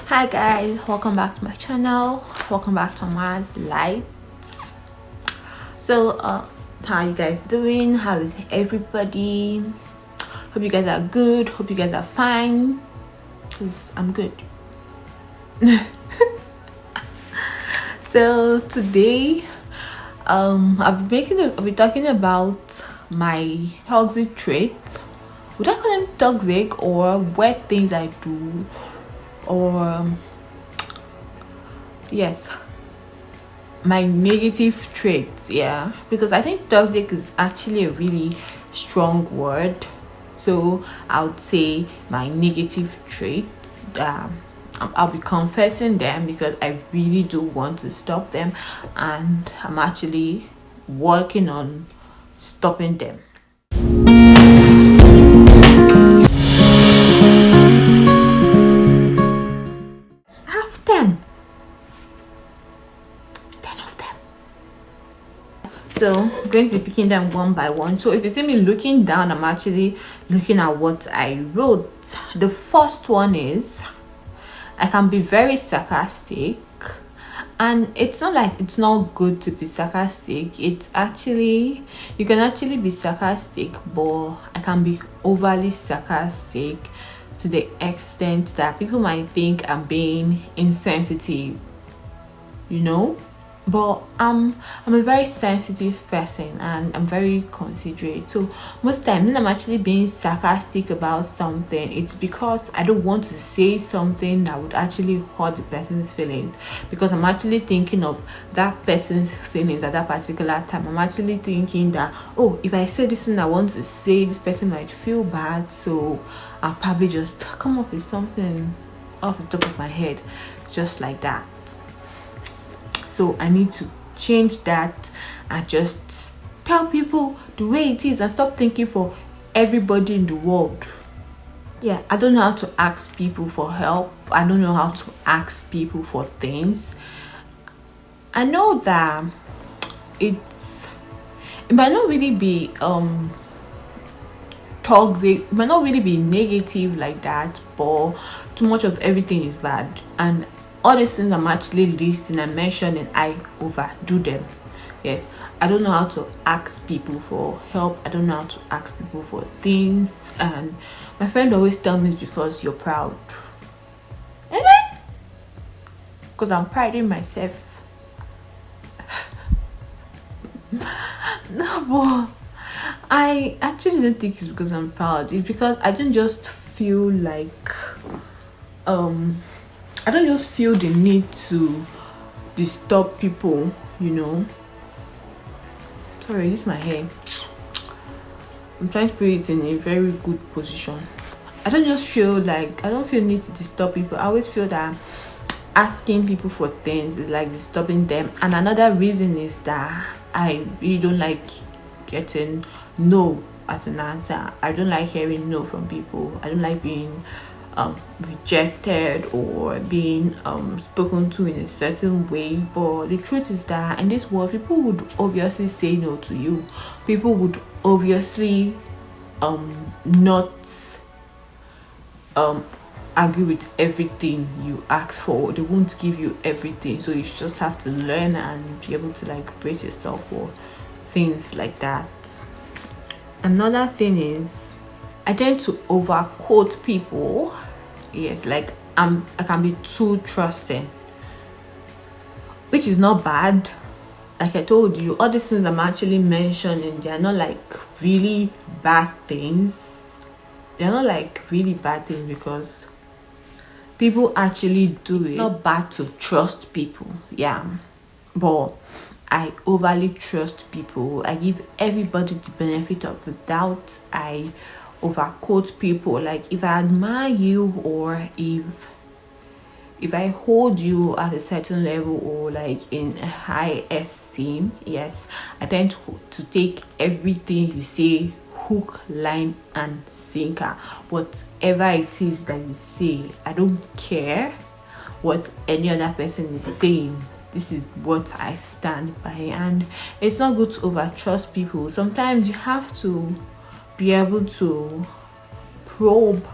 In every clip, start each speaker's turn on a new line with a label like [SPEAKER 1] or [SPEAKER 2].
[SPEAKER 1] Hi guys, welcome back to my channel. Welcome back to Mars Light. So how you guys doing? How is everybody? Hope you guys are good. Hope you guys are fine, because I'm good. So today I'll be talking about my toxic traits. Would I call them toxic, or weird things I do, or yes, my negative traits? Yeah, because I think toxic is actually a really strong word, so I would say my negative traits. I'll be confessing them because I really do want to stop them, and I'm actually working on stopping them. I have 10 of them. So I'm going to be picking them one by one. So if you see me looking down, I'm actually looking at what I wrote. The first one is I can be very sarcastic, and it's not like it's not good to be sarcastic. It's actually, you can actually be sarcastic, but I can be overly sarcastic to the extent that people might think I'm being insensitive, you know. But I'm a very sensitive person, and I'm very considerate. So most times when I'm actually being sarcastic about something, it's because I don't want to say something that would actually hurt the person's feelings, because I'm actually thinking of that person's feelings at that particular time. I'm actually thinking that, oh, if I say this thing I want to say, this person might feel bad, so I'll probably just come up with something off the top of my head, just like that. So I need to change that and just tell people the way it is and stop thinking for everybody in the world. Yeah, I don't know how to ask people for help. I don't know how to ask people for things. I know that it might not really be toxic, it might not really be negative like that, but too much of everything is bad. And all these things I'm actually listing and mentioning, I overdo them. Yes, I don't know how to ask people for help. I don't know how to ask people for things. And my friend always tells me it's because you're proud. Because I'm priding myself. No, but I actually don't think it's because I'm proud. It's because I don't just feel like I don't just feel the need to disturb people, you know. Sorry, this is my hair. I'm trying to put it in a very good position. I don't feel need to disturb people. I always feel that asking people for things is like disturbing them. And another reason is that I really don't like getting no as an answer. I don't like hearing no from people. I don't like being rejected or being spoken to in a certain way. But the truth is that in this world, people would obviously say no to you. People would obviously not agree with everything you ask for. They won't give you everything, so you just have to learn and be able to like brace yourself for things like that. Another thing is I tend to overquote people. Yes, like I can be too trusting, which is not bad. Like I told you, all these things I'm actually mentioning, they are not like really bad things. They're not like really bad things because people actually do it. It's not bad to trust people, yeah, but I overly trust people. I give everybody the benefit of the doubt. I overquote people. Like if I admire you, or if I hold you at a certain level, or like in a high esteem, yes, I tend to take everything you say hook, line and sinker. Whatever it is that you say, I don't care what any other person is saying. This is what I stand by. And it's not good to overtrust people. Sometimes you have to be able to probe.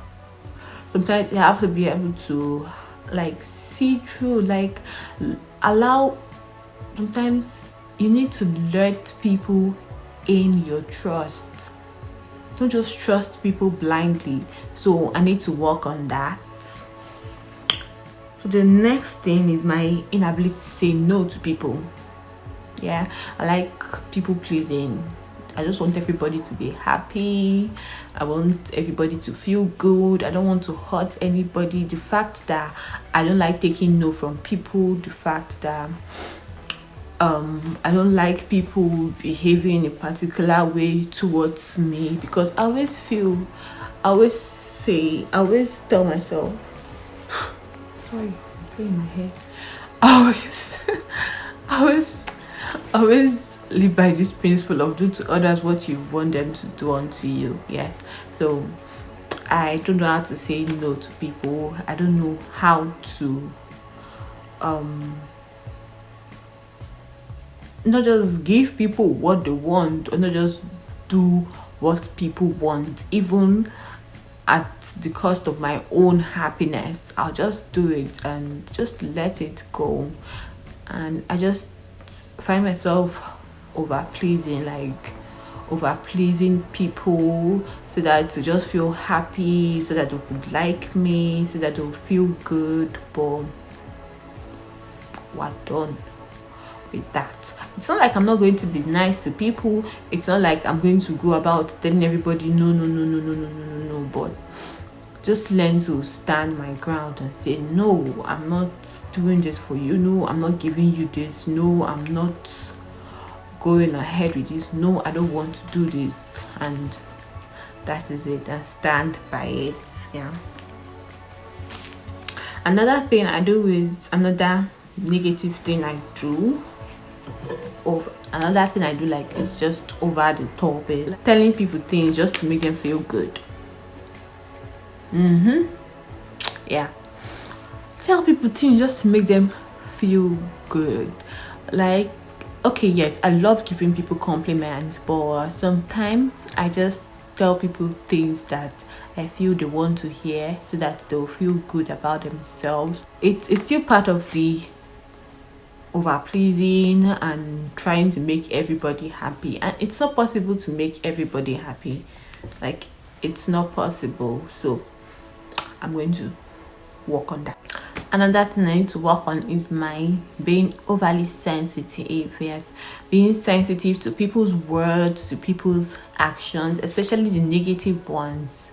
[SPEAKER 1] Sometimes you have to be able to like see through, like allow. Sometimes you need to let people in your trust. Don't just trust people blindly. So I need to work on that. The next thing is my inability to say no to people. Yeah, I like people pleasing. I just want everybody to be happy. I want everybody to feel good. I don't want to hurt anybody. The fact that I don't like taking no from people, the fact that I don't like people behaving in a particular way towards me, because I always tell myself, sorry, I'm playing my hair. I always live by this principle of do to others what you want them to do unto you. Yes. So I don't know how to say no to people. I don't know how to not just give people what they want, or not just do what people want, even at the cost of my own happiness. I'll just do it and just let it go. And I just find myself over pleasing people, so that to just feel happy, so that they would like me, so that they'll feel good. But we're done with that. It's not like I'm not going to be nice to people. It's not like I'm going to go about telling everybody no. But just learn to stand my ground and say, no, I'm not doing this for you. No, I'm not giving you this. No, I'm not going ahead with this. No, I don't want to do this. And that is it. And stand by it. Yeah. Another thing I do is another negative thing I do. Another thing I do, like, is just over the top, like telling people things just to make them feel good. Yeah, tell people things just to make them feel good. Like, okay, yes, I love giving people compliments, but sometimes I just tell people things that I feel they want to hear, so that they'll feel good about themselves. It's still part of the over pleasing and trying to make everybody happy, and it's not possible to make everybody happy. Like, it's not possible. So I'm going to work on that. Another thing I need to work on is my being overly sensitive. Yes, being sensitive to people's words, to people's actions, especially the negative ones.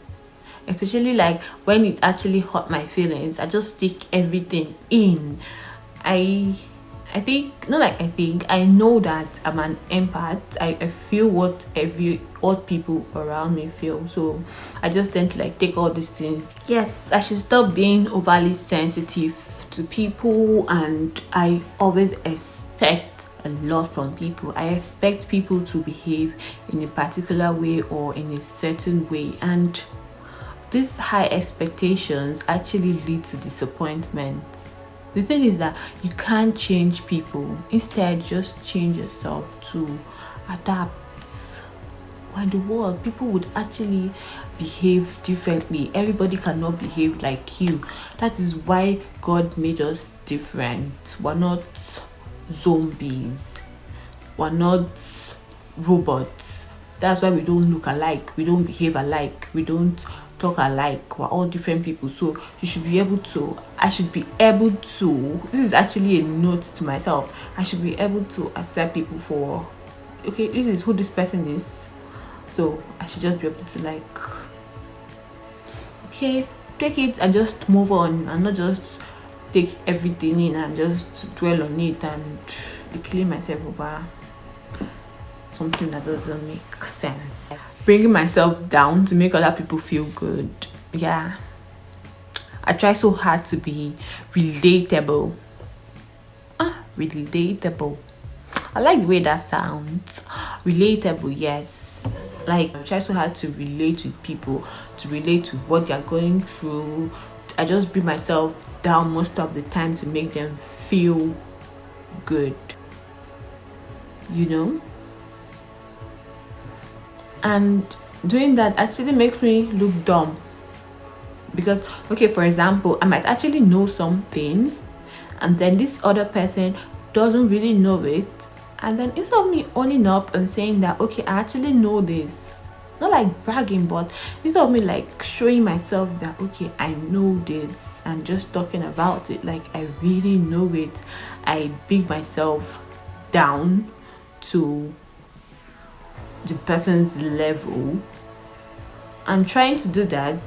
[SPEAKER 1] Especially like when it actually hurt my feelings, I just take everything in. I know that I'm an empath. I feel what people around me feel. So I just tend to like take all these things. Yes, I should stop being overly sensitive to people, and I always expect a lot from people. I expect people to behave in a particular way or in a certain way, and these high expectations actually lead to disappointment. The thing is that you can't change people. Instead, just change yourself to adapt. When the world, people would actually behave differently. Everybody cannot behave like you. That is why God made us different. We're not zombies. We're not robots. That's why we don't look alike. We don't behave alike. We don't talk alike. We're all different people. So I should be able to, this is actually a note to myself, I should be able to accept people for, okay, this is who this person is. So I should just be able to like, okay, take it and just move on, and not just take everything in and just dwell on it and be killing myself over something that doesn't make sense. Bringing myself down to make other people feel good. Yeah, I try so hard to be relatable. Relatable. I like the way that sounds. Relatable, yes. Like, I try so hard to relate with people, to relate to what they're going through. I just bring myself down most of the time to make them feel good. You know? And doing that actually makes me look dumb. Because okay, for example, I might actually know something, and then this other person doesn't really know it, and then instead of me owning up and saying that okay, I actually know this, not like bragging, but instead of me like showing myself that okay, I know this, and just talking about it like I really know it, I bring myself down to the person's level. And trying to do that,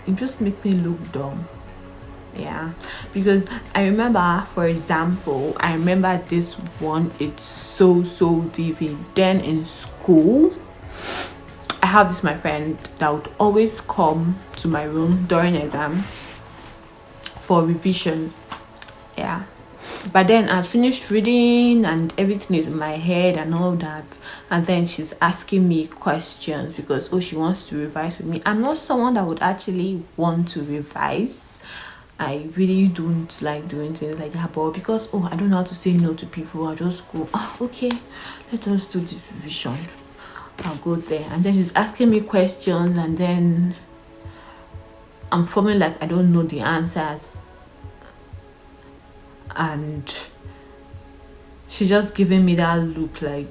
[SPEAKER 1] it just makes me look dumb. Yeah, because I remember, for example, I remember this one, it's so vivid. Then in school, I have this my friend that would always come to my room during exams for revision. Yeah, but then I finished reading and everything is in my head and all that, and then she's asking me questions because oh, she wants to revise with me. I'm not someone that would actually want to revise. I really don't like doing things like that, but because oh, I don't know how to say no to people, I'll just go, oh, okay, let us do this revision. I'll go there, and then she's asking me questions, and then I'm feeling like I don't know the answers, and she just giving me that look like,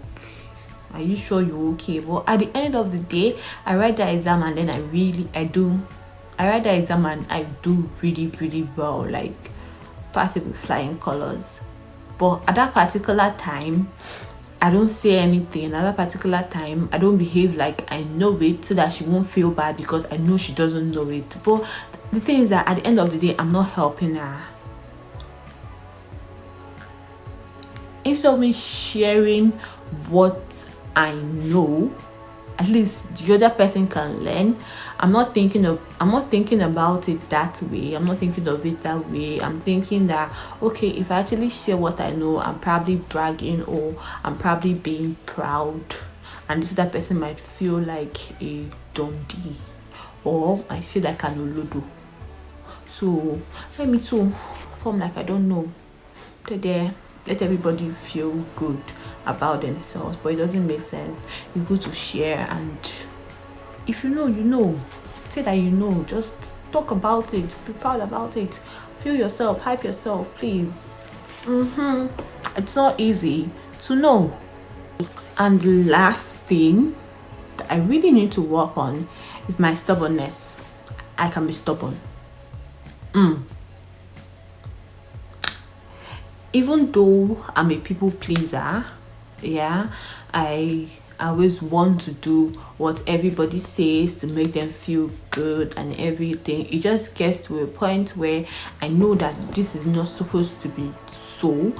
[SPEAKER 1] are you sure you're okay? But at the end of the day, I write the exam, and then I write the exam and I do really well, like pass it with flying colors. But at that particular time, I don't say anything. At that particular time, I don't behave like I know it so that she won't feel bad because I know she doesn't know it. But the thing is that at the end of the day, I'm not helping her. Instead of me sharing what I know, at least the other person can learn. I'm not thinking about it that way. I'm not thinking of it that way. I'm thinking that okay, if I actually share what I know, I'm probably bragging or I'm probably being proud, and this other person might feel like a dundee or I feel like an olodo. So let me too form like I don't know. There, let everybody feel good about themselves, but it doesn't make sense. It's good to share, and if you know, you know. Say that you know, just talk about it, be proud about it, feel yourself, hype yourself, please. It's not easy to know. And the last thing that I really need to work on is my stubbornness. I can be stubborn. Even though I'm a people pleaser, yeah, I always want to do what everybody says to make them feel good and everything. It just gets to a point where I know that this is not supposed to be so.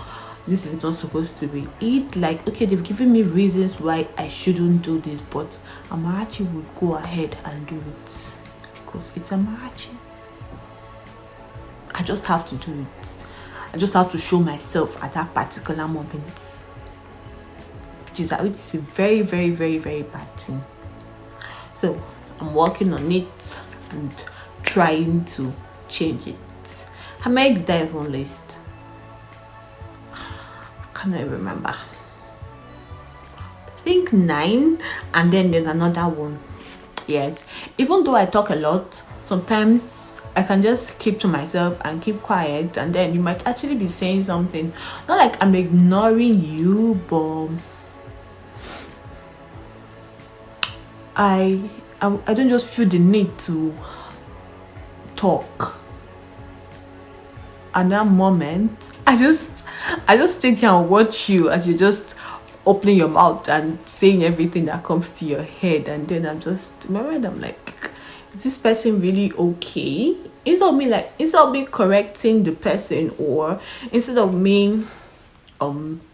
[SPEAKER 1] This is not supposed to be it. Like, okay, they've given me reasons why I shouldn't do this, but Amarachi would go ahead and do it because it's Amarachi. I just have to do it. I just have to show myself at that particular moment. Which is a very bad thing. So I'm working on it and trying to change it. How many did I even list? I cannot remember. I think 9, and then there's another one. Yes, even though I talk a lot, sometimes I can just keep to myself and keep quiet, and then you might actually be saying something. Not like I'm ignoring you, but I don't just feel the need to talk. At that moment, I just think and watch you as you just opening your mouth and saying everything that comes to your head, and then I'm like, is this person really okay? Instead of me correcting the person, or instead of me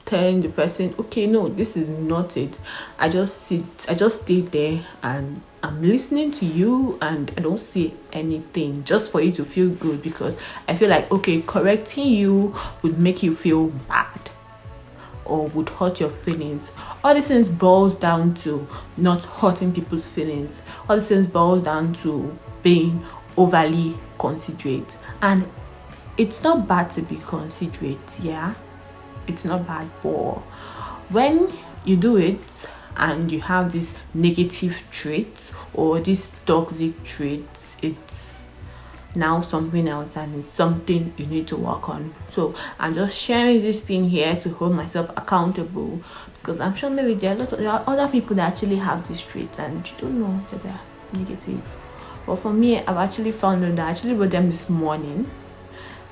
[SPEAKER 1] telling the person, okay, no, this is not it, I just stay there and I'm listening to you and I don't say anything just for you to feel good, because I feel like okay, correcting you would make you feel bad or would hurt your feelings. All these things boils down to not hurting people's feelings. All these things boils down to being overly considerate, and it's not bad to be considerate. Yeah, it's not bad, but when you do it and you have this negative traits or these toxic traits, now something else, and it's something you need to work on. So I'm just sharing this thing here to hold myself accountable, because I'm sure maybe there are other people that actually have these traits and you don't know that they're negative. But for me, I've actually found them that I actually wrote them this morning,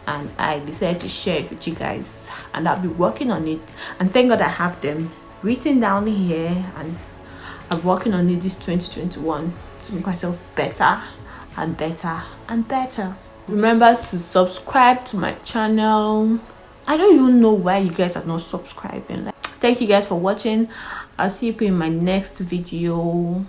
[SPEAKER 1] and I decided to share it with you guys, and I'll be working on it. And thank God I have them written down here, and I'm working on it this 2021 to make myself better and better and better. Remember to subscribe to my channel. I don't even know why you guys are not subscribing. Thank you guys for watching. I'll see you in my next video.